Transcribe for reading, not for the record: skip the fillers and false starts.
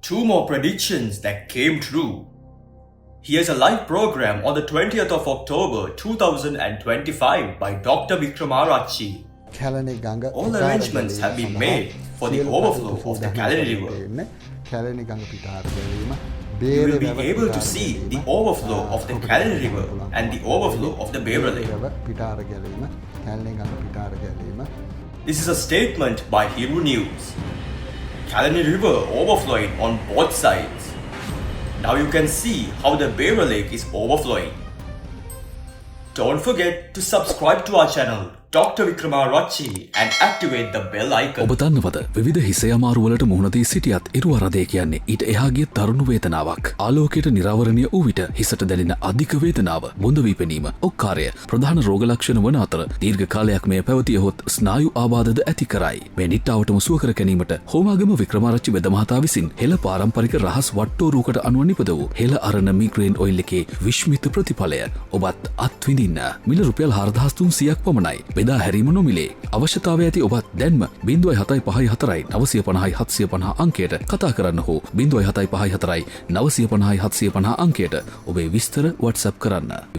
Two more predictions that came true. Here's a live program on the 20th of October 2025 by Dr. Vikramarachi. Kelani ගඟ All arrangements have been made for the overflow of the Kalani River. Kelani ගඟ පිටාර ගැලීම You will be able to see the overflow of the Kalani River and the overflow of the Bebra Lake. පිටාර ගැලීම Kelani ගඟ පිටාර ගැලීම. This is a statement by Hebrew News. Kalani River overflowing on both sides. Now you can see how the Bebra Lake is overflowing. Don't forget to subscribe to our channel, Dr. Vikramarachi, and activate the bell icon. ඔබ දන්නවද විවිධ හිසේ අමාරුවලට මුහුණ දී සිටියත් ඉරු අරදේ කියන්නේ ඊට එහා ගිය තරුණ වේදනාවක්. ආලෝකයට නිරාවරණය වූ විට හිසට දැනෙන අධික වේදනාව, බොඳ වී පෙනීම, ඔක්කාරය ප්‍රධාන රෝග ලක්ෂණ වන අතර දීර්ඝ කාලයක් මෙය පැවතියහොත් ස්නායු ආබාධද ඇති කරයි. මේ නිට්ටාවටම සුව කර ගැනීමට හෝමාගම වික්‍රමාරච්චි වෙද මහතා විසින් හෙළ පාරම්පරික රහස් වට්ටෝරුවකට අනුව නිපද වූ හෙළ අරණ මිග්‍රේන් ඔයිල් එකේ විශ්මිත ප්‍රතිඵලය ඔබත් අත්විඳින්න. මිල රුපියල් 4300ක් පමණයි. බෙදා හැරීම නොමිලේ. අවශ්‍යතාවය ඇති ඔබත් දැන්ම 0754 950 750 අංකයට කතා කරන්න හෝ 0754 950 750 අංකයට ඔබේ විස්තර WhatsApp කරන්න.